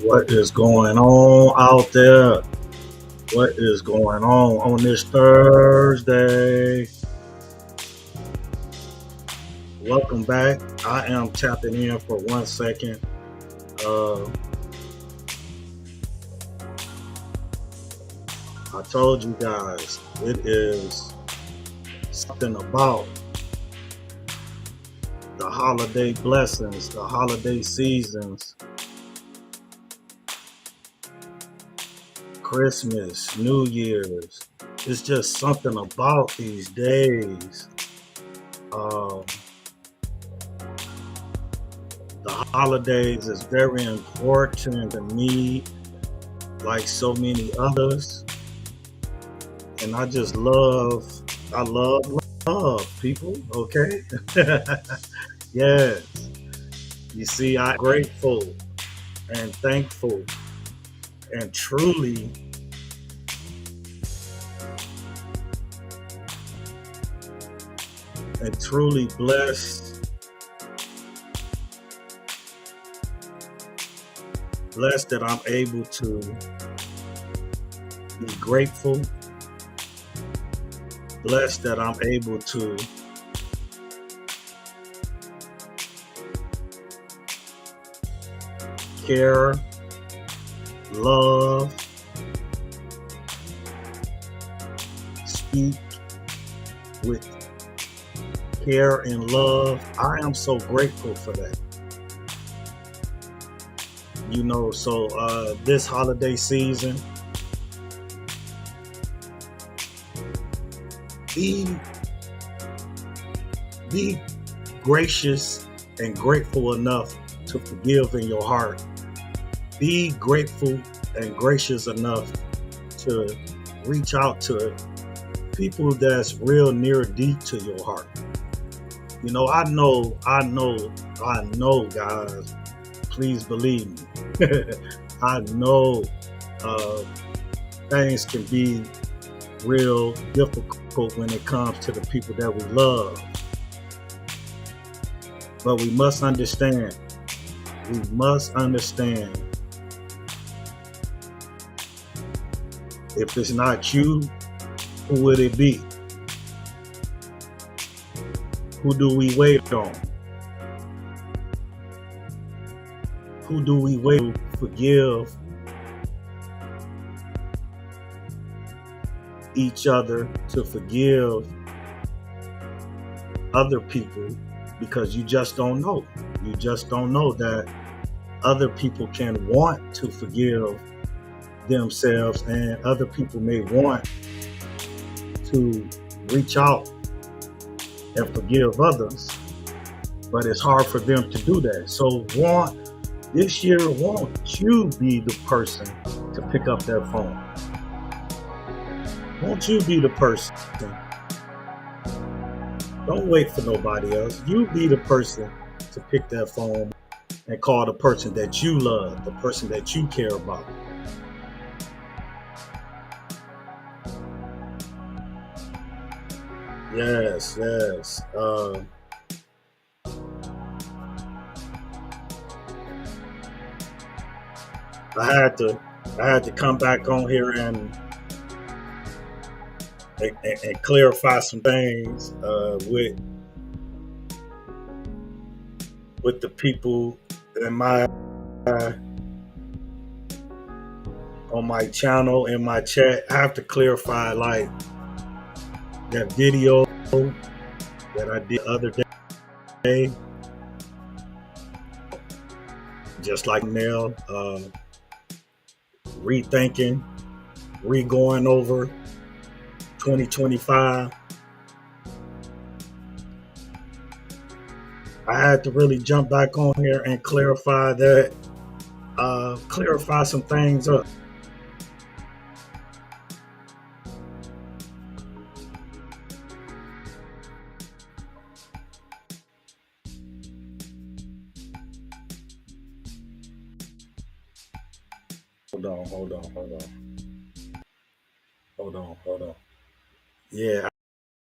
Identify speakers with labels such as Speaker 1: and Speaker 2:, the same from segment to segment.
Speaker 1: What is going on out there? What is going on this Thursday? Welcome back. I am tapping in for 1 second. Uh, I told you guys it is something about the holiday blessings, the holiday seasons, Christmas, New Year's. It's just something about these days. Um, the holidays is very important to me, like so many others. And I love people, okay? Yes. You see, I'm grateful and thankful and truly blessed that I'm able to be grateful, blessed that I'm able to care, love, speak with care and love. I am so grateful for that. So this holiday season, be be gracious and grateful enough to forgive in your heart. Be grateful and gracious enough to reach out to people that's real near deep to your heart. I know, guys. Please believe me. I know uh, things can be real difficult when it comes to the people that we love. But we must understand. We must understand. If it's not you, who would it be? Who do we wait on? Who do we wait to forgive each other, to forgive other people? Because you just don't know. You just don't know that other people can want to forgive themselves, and other people may want to reach out and forgive others, but it's hard for them to do that. So this year, won't you be the person to pick up that phone? Won't you be the person? Don't wait for nobody else. You be the person to pick that phone and call the person that you love, the person that you care about. Yes, yes. I had to, I had to come back on here and clarify some things with the people in my on my channel, in my chat. I have to clarify, like, that video that I did the other day, just like Nell, rethinking, re-going over 2025. I had to really jump back on here and clarify some things up. Hold on. Yeah,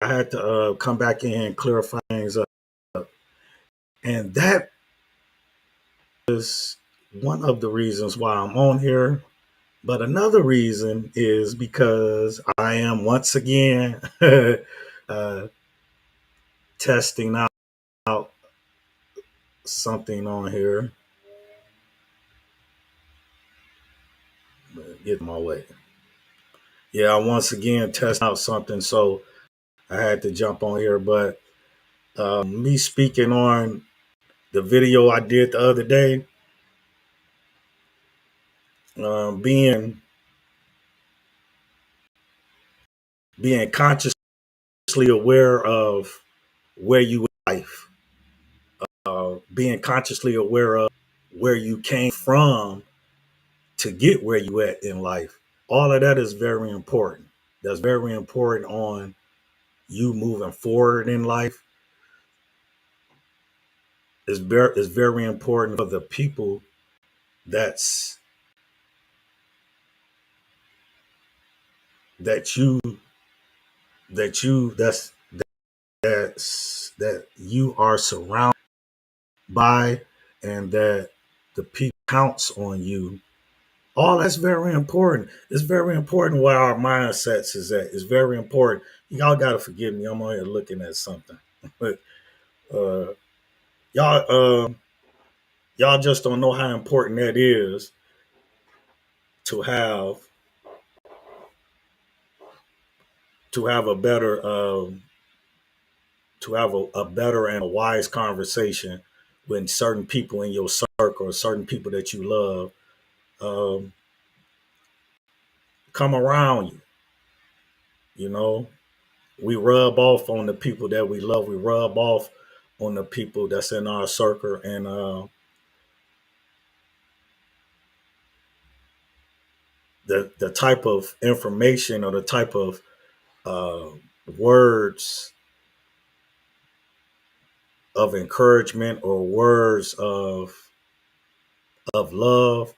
Speaker 1: I had to come back in and clarify things up. And that is one of the reasons why I'm on here. But another reason is because I am once again uh, testing out something on here. Get my way. Yeah, I once again testing out something, so I had to jump on here. But me speaking on the video I did the other day, being consciously aware of where you in life, being consciously aware of where you came from to get where you at in life. All of that is very important. That's very important on you moving forward in life. It's very important for the people that's that you that you that you are surrounded by, and that the people counts on you. All that's very important. It's very important where our mindsets is at. It's very important. Y'all gotta forgive me. I'm on here looking at something, but uh, y'all y'all just don't know how important that is to have a better a better and a wise conversation when certain people in your circle or certain people that you love um, come around you. You know, we rub off on the people that we love. We rub off on the people that's in our circle, and the type of information or the type of uh, words of encouragement or words of love,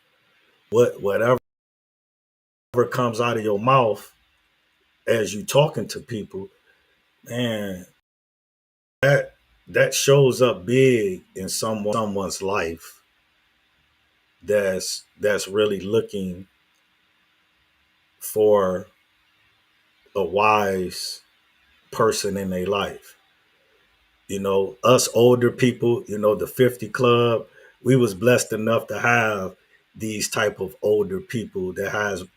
Speaker 1: whatever comes out of your mouth as you talking to people, man, that that shows up big in someone's life that's really looking for a wise person in their life. You know, us older people, you know, the 50 club, we was blessed enough to have these type of older people that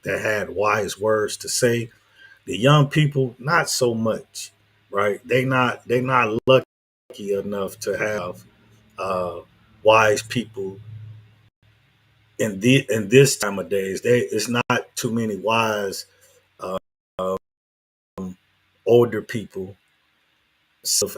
Speaker 1: had wise words to say. The young people, not so much, right? They not lucky enough to have uh, wise people in this time of days. It's not too many wise uh, older people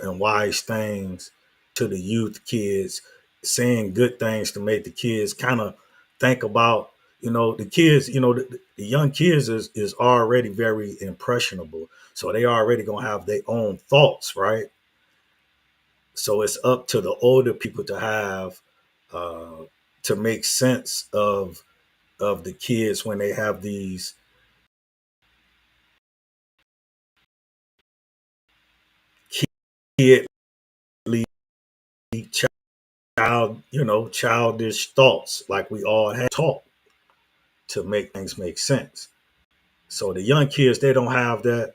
Speaker 1: and wise things to the youth kids, saying good things to make the kids kind of think about, the kids, the young kids is already very impressionable. So they already gonna have their own thoughts, right? So it's up to the older people to have uh, to make sense of the kids when they have these kidly childish thoughts like we all have taught to make things make sense. So the young kids, they don't have that.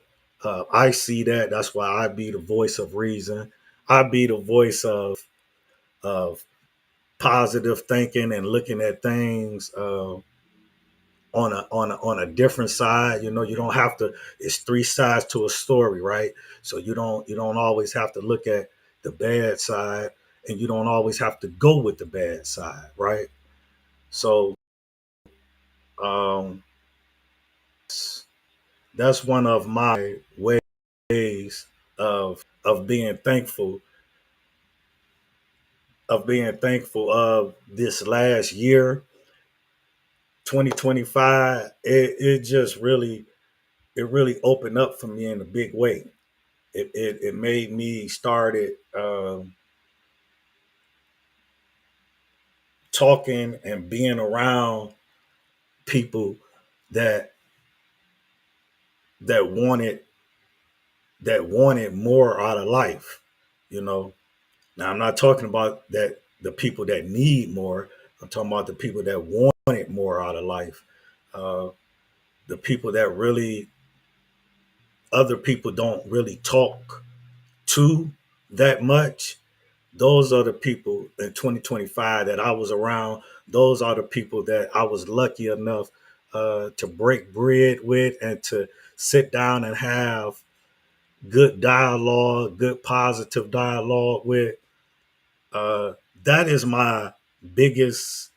Speaker 1: I see that. That's why I be the voice of reason. I be the voice of positive thinking and looking at things on a different side. You don't have to. It's three sides to a story, right? So you don't always have to look at the bad side, and you don't always have to go with the bad side, right? So um, that's one of my ways of being thankful of this last year, 2025. It really opened up for me in a big way. It made me started talking and being around people that that wanted more out of life. you know Now, I'm not talking about that the people that need more. I'm talking about the people that wanted more out of life. Uh, the people that really other people don't really talk to that much. Those are the people in 2025 that I was around. Those are the people that I was lucky enough to break bread with and to sit down and have good dialogue, good positive dialogue with. Uh, that is my biggest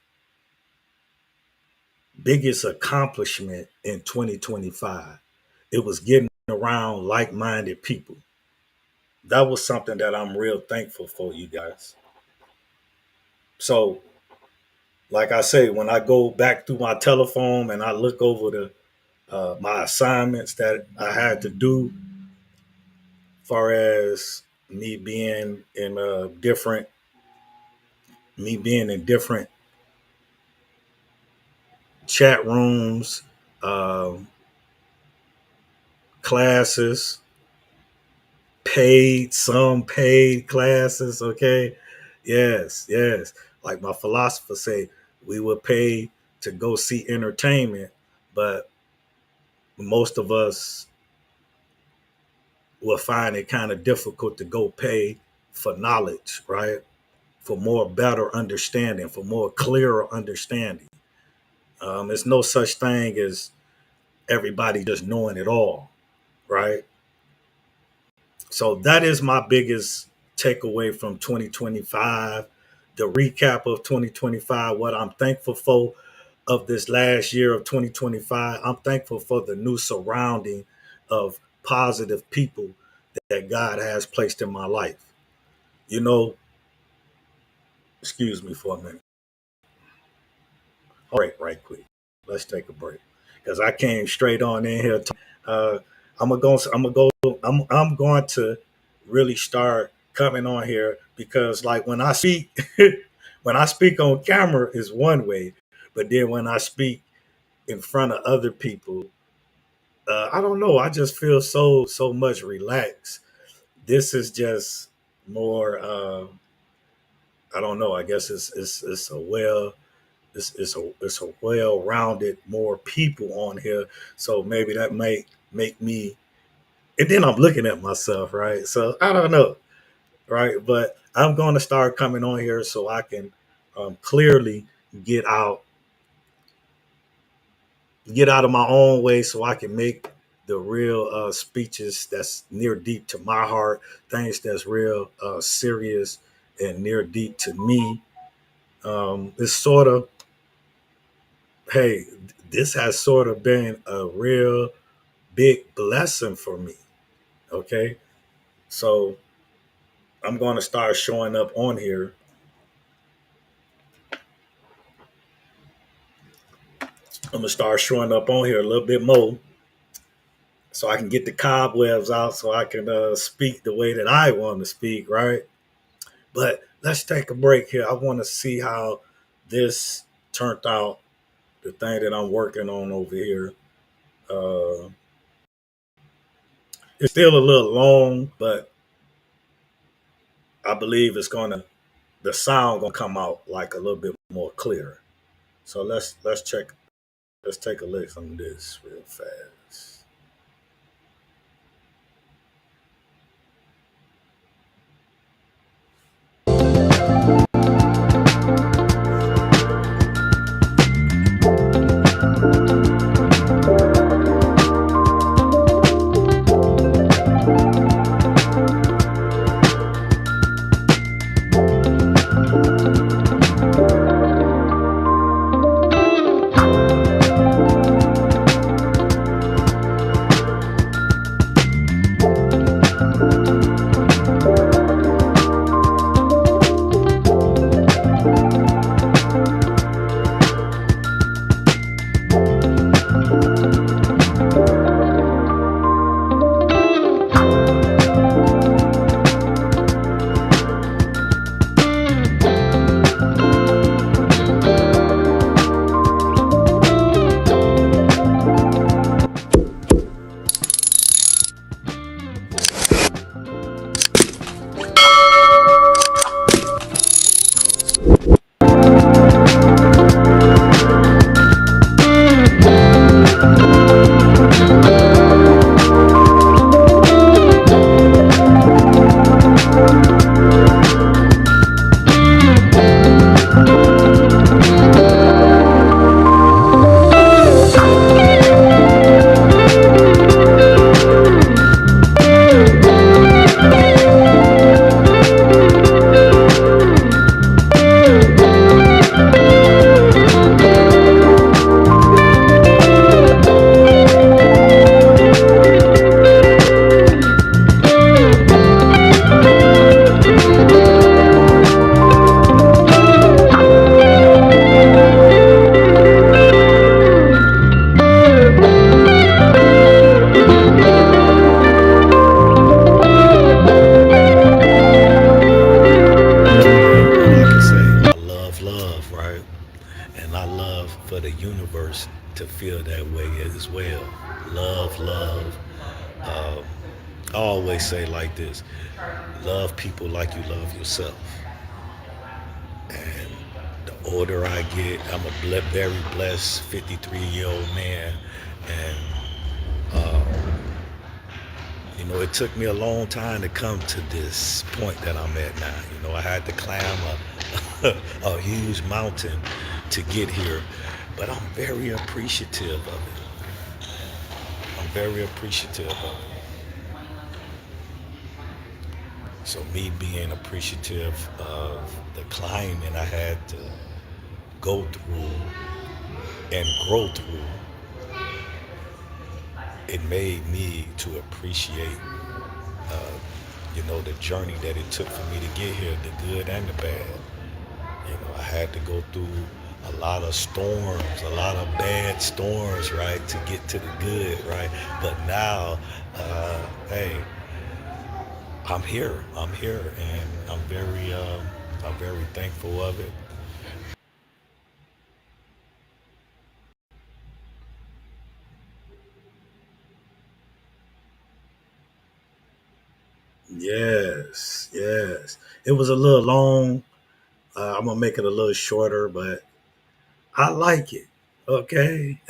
Speaker 1: biggest accomplishment in 2025. It was getting around like-minded people. That was something that I'm real thankful for, you guys. So, like I say, when I go back through my telephone and I look over the my assignments that I had to do, far as me being in different chat rooms, um, classes, some paid classes. Okay, yes. Like my philosopher say, we would pay to go see entertainment, but most of us will find it kind of difficult to go pay for knowledge, right? For more better understanding, for more clearer understanding. There's no such thing as everybody just knowing it all, right? So that is my biggest takeaway from 2025. The recap of 2025, what I'm thankful for of this last year of 2025. I'm thankful for the new surrounding of positive people that God has placed in my life. You know, excuse me for a minute. Right quick. Let's take a break because I came straight on in here. Uh, I'm going to really start coming on here because, like, when I speak, when I speak on camera is one way, but then when I speak in front of other people, I don't know. I just feel so much relaxed. This is just more. I don't know. I guess it's a it's a well-rounded more people on here, so maybe that might make me. And then I'm looking at myself, right? So I don't know, right? But I'm going to start coming on here so I can clearly get out get out of my own way, so I can make the real speeches that's near deep to my heart, things that's real serious and near deep to me. It's sort of, hey, this has sort of been a real big blessing for me. Okay. So I'm going to start showing up on here. I'm going to start showing up on here a little bit more so I can get the cobwebs out so I can speak the way that I want to speak. Right. But let's take a break here. I want to see how this turned out, the thing that I'm working on over here. Uh, it's still a little long, but I believe the sound gonna come out like a little bit more clear. So let's check. Let's take a look on this real fast.
Speaker 2: the universe to feel that way as well. Love, love. Um, I always say like this: love people like you love yourself. And the older I get, I'm a very blessed 53-year-old man, and it took me a long time to come to this point that I'm at now. I had to climb a huge mountain to get here, but I'm very appreciative of it. I'm very appreciative of it. So me being appreciative of the climbing I had to go through and grow through, it made me to appreciate, the journey that it took for me to get here, the good and the bad. I had to go through a lot of storms, a lot of bad storms, right, to get to the good, right? But now, hey, I'm here. I'm here, and I'm very thankful of it.
Speaker 1: Yes, yes. It was a little long. I'm gonna make it a little shorter, but I like it. Okay.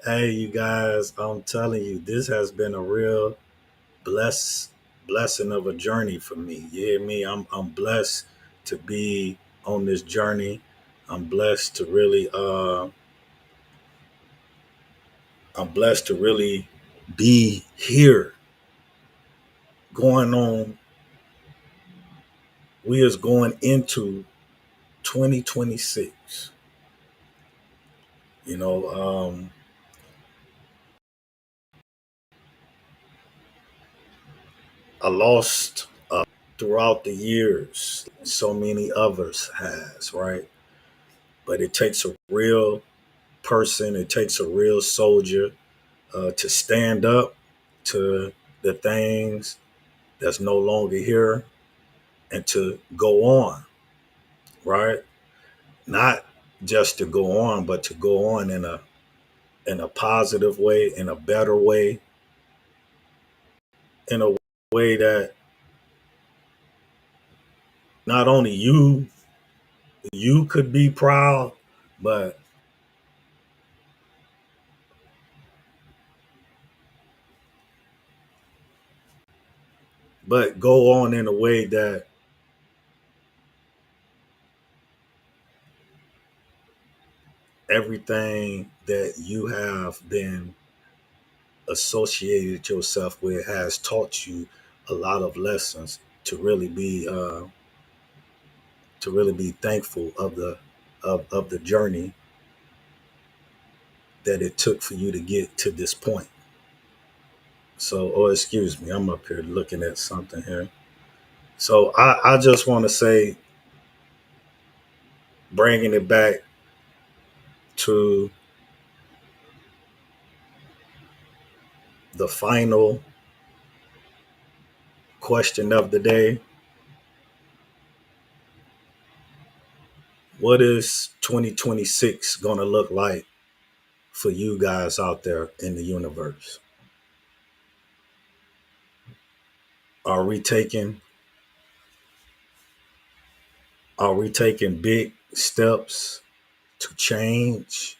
Speaker 1: Hey, you guys, I'm telling you, this has been a real bless blessing of a journey for me. You hear me? I'm blessed to be on this journey. I'm blessed to really I'm blessed to really be here going on. We is going into 2026. You know, I lost throughout the years. So many others has, right? But it takes a real person. It takes a real soldier to stand up to the things that's no longer here and to go on, right? Not just to go on, but to go on in a positive way, in a better way, in a way that not only you could be proud, but go on in a way that everything that you have been associated yourself with has taught you a lot of lessons to really be thankful of the journey that it took for you to get to this point. So, oh, excuse me, I'm up here looking at something here. So, I just want to say, bringing it back to the final question of the day: what is 2026 going to look like for you guys out there in the universe? Are we taking are we taking big steps to change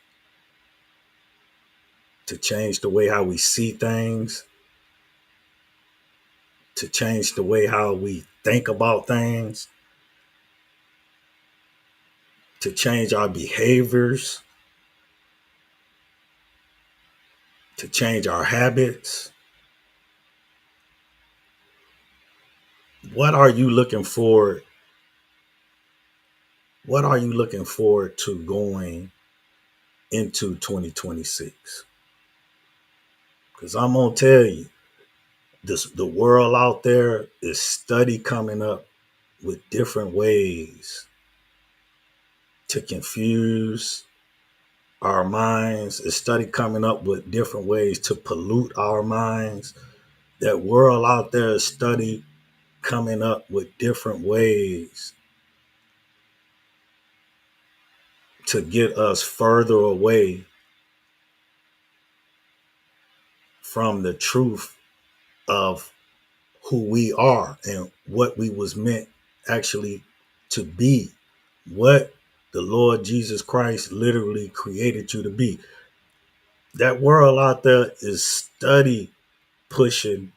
Speaker 1: the way how we see things, to change the way how we think about things, to change our behaviors, to change our habits? What are you looking forward what are you looking forward to going into 2026? Because I'm gonna tell you, the world out there is study coming up with different ways to confuse our minds. It's study coming up with different ways to pollute our minds. That world out there is study coming up with different ways to get us further away from the truth of who we are and what we was meant actually to be, what the Lord Jesus Christ literally created you to be. That world out there is study pushing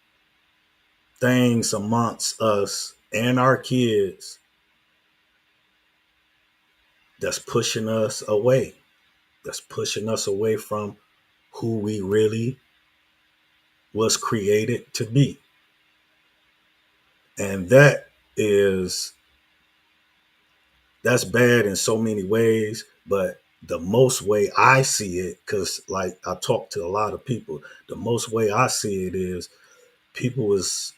Speaker 1: things amongst us and our kids that's pushing us away. That's pushing us away from who we really was created to be. And is that's bad in so many ways, but the most way I see it, because like I talk to a lot of people, the most way I see it is people is,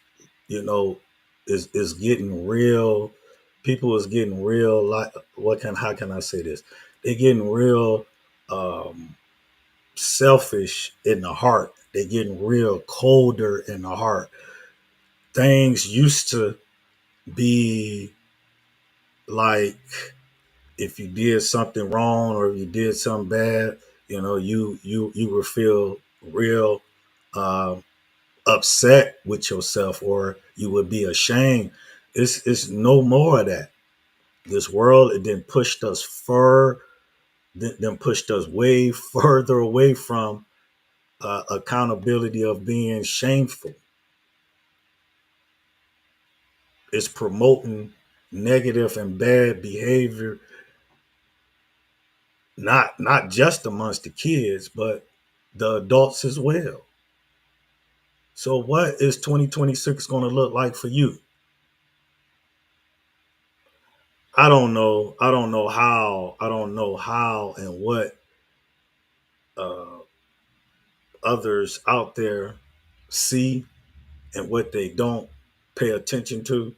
Speaker 1: you know, is getting real. People is getting real. Like, how can I say this? They're getting real um, selfish in the heart. They're getting real colder in the heart. Things used to be like, if you did something wrong or you did something bad, you would feel real uh, upset with yourself, or you would be ashamed. It's no more of that. This world, it then pushed us then pushed us way further away from accountability of being shameful. It's promoting negative and bad behavior, not just amongst the kids, but the adults as well. So what is 2026 going to look like for you? I don't know. I don't know how. I don't know how and what uh, others out there see and what they don't pay attention to.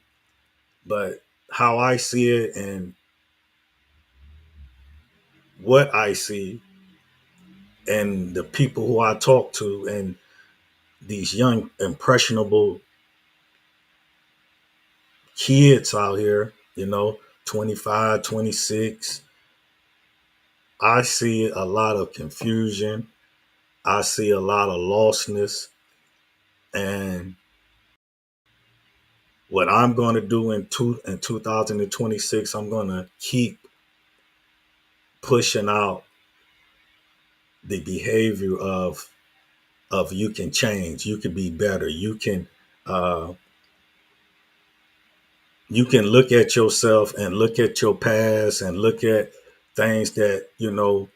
Speaker 1: But how I see it and what I see, and the people who I talk to, and these young impressionable kids out here, 25, 26, I see a lot of confusion. I see a lot of lostness. And what I'm going to do in 2026, I'm going to keep pushing out the behavior of you can change, you can be better, uh, you can look at yourself and look at your past and look at things that you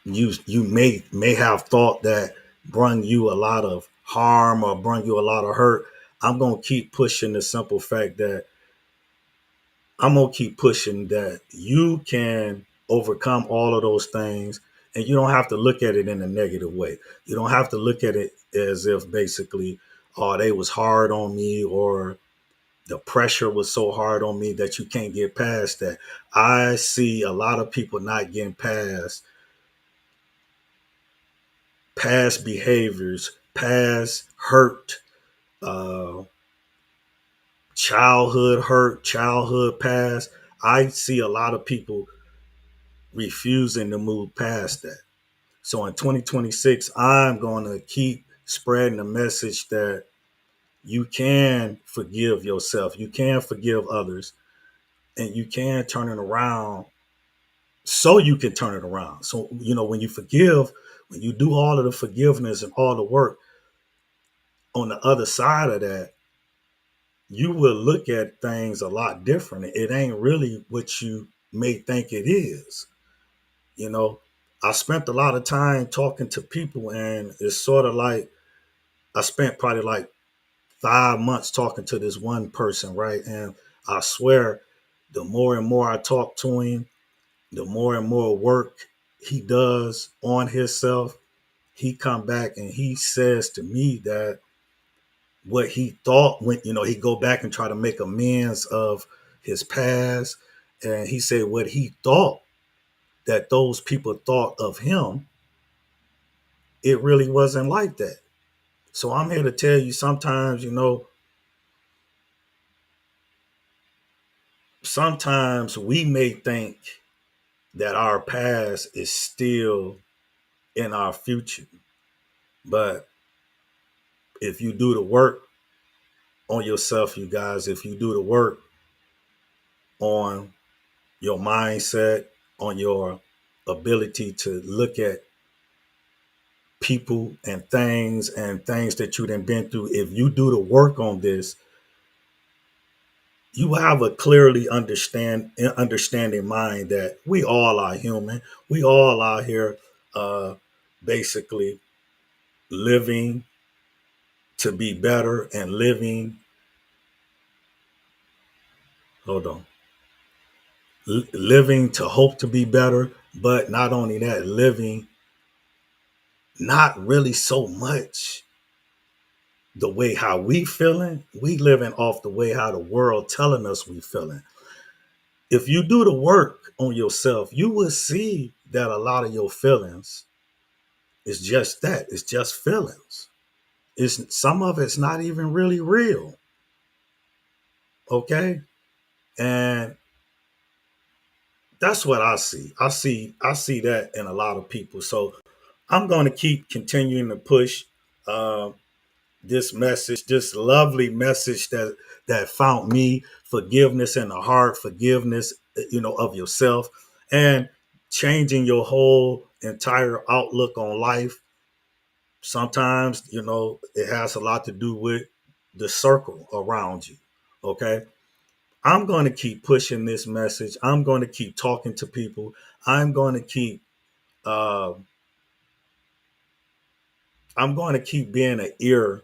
Speaker 1: you may have thought that brung you a lot of harm or brung you a lot of hurt. I'm gonna keep pushing the simple fact that I'm gonna keep pushing that you can overcome all of those things, and you don't have to look at it in a negative way. You don't have to look at it as if basically, oh, they was hard on me, or the pressure was so hard on me that you can't get past that. I see a lot of people not getting past behaviors, past hurt, uh, childhood hurt, childhood past. I see a lot of people refusing to move past that. So in 2026, I'm going to keep spreading the message that you can forgive yourself, you can forgive others, and you can turn it around, so you can turn it around. So, when you forgive, when you do all of the forgiveness and all the work, on the other side of that, you will look at things a lot different. It ain't really what you may think it is. You know, I spent a lot of time talking to people, and it's sort of like I spent probably like 5 months talking to this one person, right? And I swear, the more and more I talk to him, the more and more work he does on himself, he come back and he says to me that what he thought, when he go back and try to make amends of his past, and he said what he thought that those people thought of him, it really wasn't like that. So I'm here to tell you, sometimes sometimes we may think that our past is still in our future, but if you do the work on yourself, you guys, if you do the work on your mindset, on your ability to look at people and things that you done been through, if you do the work on this, you have a clearly understanding mind that we all are human. We all out here basically living to be better and living, hold on, living to hope to be better, but not only that, living not really so much the way how we feeling, we living off the way how the world telling us we feeling. If you do the work on yourself, you will see that a lot of your feelings is just that. It's just feelings. It's some of it's not even really real. Okay. And that's what I see. I see that in a lot of people. So I'm going to keep continuing to push uh, this message, this lovely message that found me, forgiveness in the heart, forgiveness, of yourself, and changing your whole entire outlook on life. Sometimes, it has a lot to do with the circle around you. Okay. I'm going to keep pushing this message. I'm going to keep talking to people. I'm going to keep uh, I'm going to keep being an ear,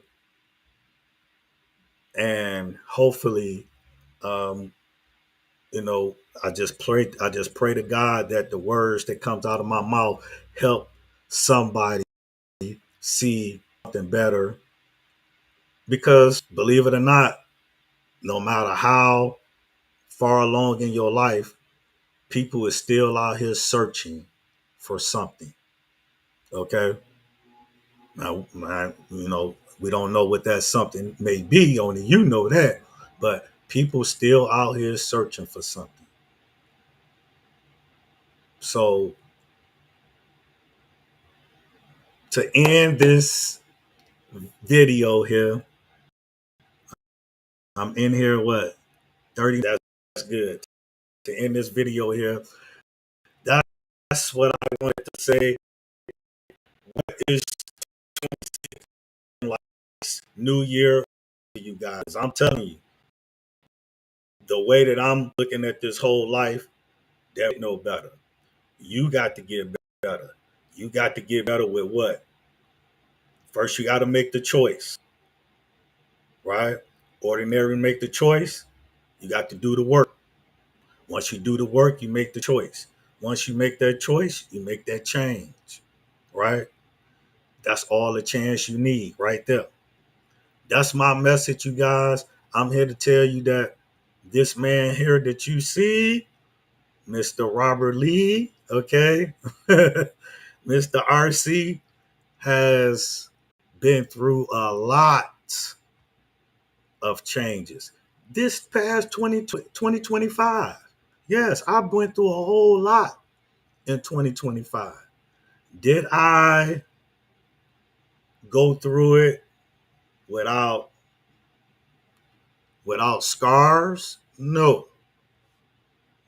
Speaker 1: and hopefully, um, you know, I just pray to God that the words that comes out of my mouth help somebody see something better. Because believe it or not, no matter how far along in your life, people is still out here searching for something. Okay. Now, we don't know what that something may be, only you know that. But people still out here searching for something. So to end this video here, I'm in here, what, 30? That's good. To end this video here, that's what I wanted to say. What is like New Year to you guys? I'm telling you, the way that I'm looking at this whole life, there ain't no better. You got to get better. You got to get better with what? First, you got to make the choice, right? Ordinary make the choice. You got to do the work. Once you do the work, you make the choice. Once you make that choice, you make that change, right? That's all the chance you need right there. That's my message, you guys. I'm here to tell you that this man here that you see, Mr. Robert Lee, okay, Mr. RC, has been through a lot of changes this past 2025. Yes, I went through a whole lot in 2025. Did I go through it without scars? No.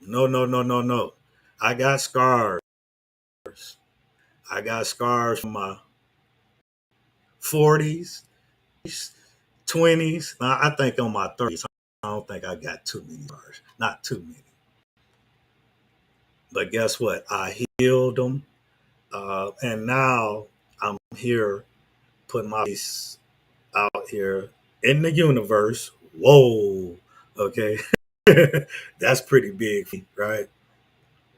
Speaker 1: No, no, no, no, no. I got scars. I got scars from my 40s, 20s. Now, I think on my 30s, I don't think I got too many scars. Not too many. But guess what? I healed them. And now I'm here putting my face out here in the universe. Whoa. Okay. That's pretty big, right?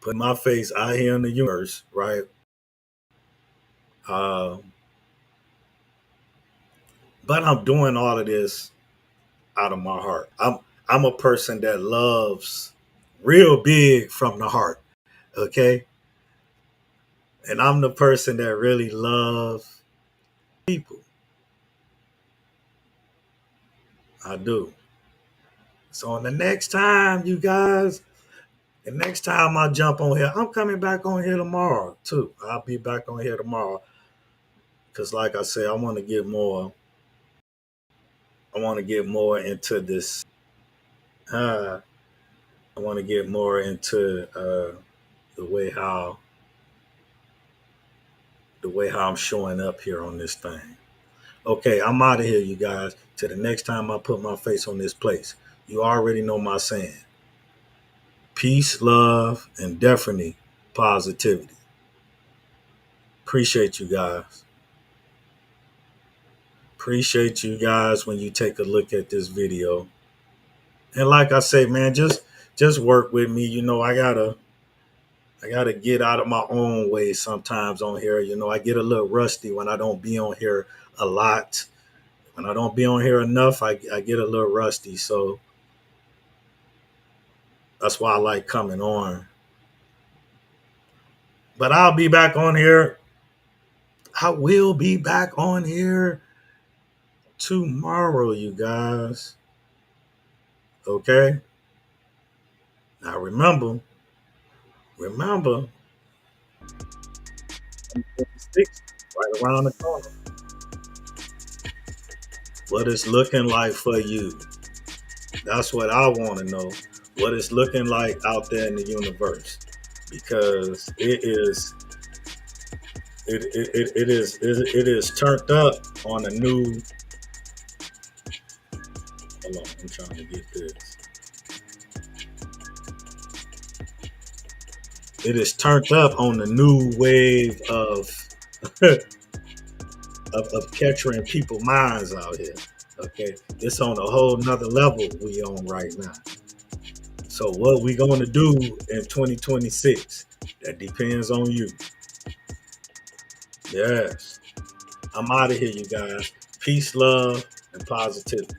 Speaker 1: Put my face out here in the universe, right? Um, but I'm doing all of this out of my heart. I'm a person that loves real big from the heart. Okay. And I'm the person that really loves people. I do. So on the next time, you guys, the next time I jump on here, I'm coming back on here tomorrow too. I'll be back on here tomorrow because, like I said, I want to get more. I want to get more into this. I want to get more into the way how I'm showing up here on this thing. Okay, I'm out of here, you guys. Till the next time I put my face on this place. You already know my saying: peace, love, and definitely positivity. Appreciate you guys. Appreciate you guys when you take a look at this video. And like I say, man, just work with me. You know, I gotta get out of my own way sometimes on here. You know, I get a little rusty when I don't be on here a lot. When I don't be on here enough, I get a little rusty. So that's why I like coming on. But I'll be back on here. I will be back on here tomorrow, you guys. Okay? Now remember, 26 right around the corner. What it's looking like for you. That's what I want to know. What it's looking like out there in the universe. Because it is turned up on a new. Hold on, I'm trying to get this. It is turned up on the new wave of of capturing people's minds out here. Okay, it's on a whole nother level we on right now. So what we going to do in 2026? That depends on you. Yes, I'm out of here, you guys. Peace, love, and positivity.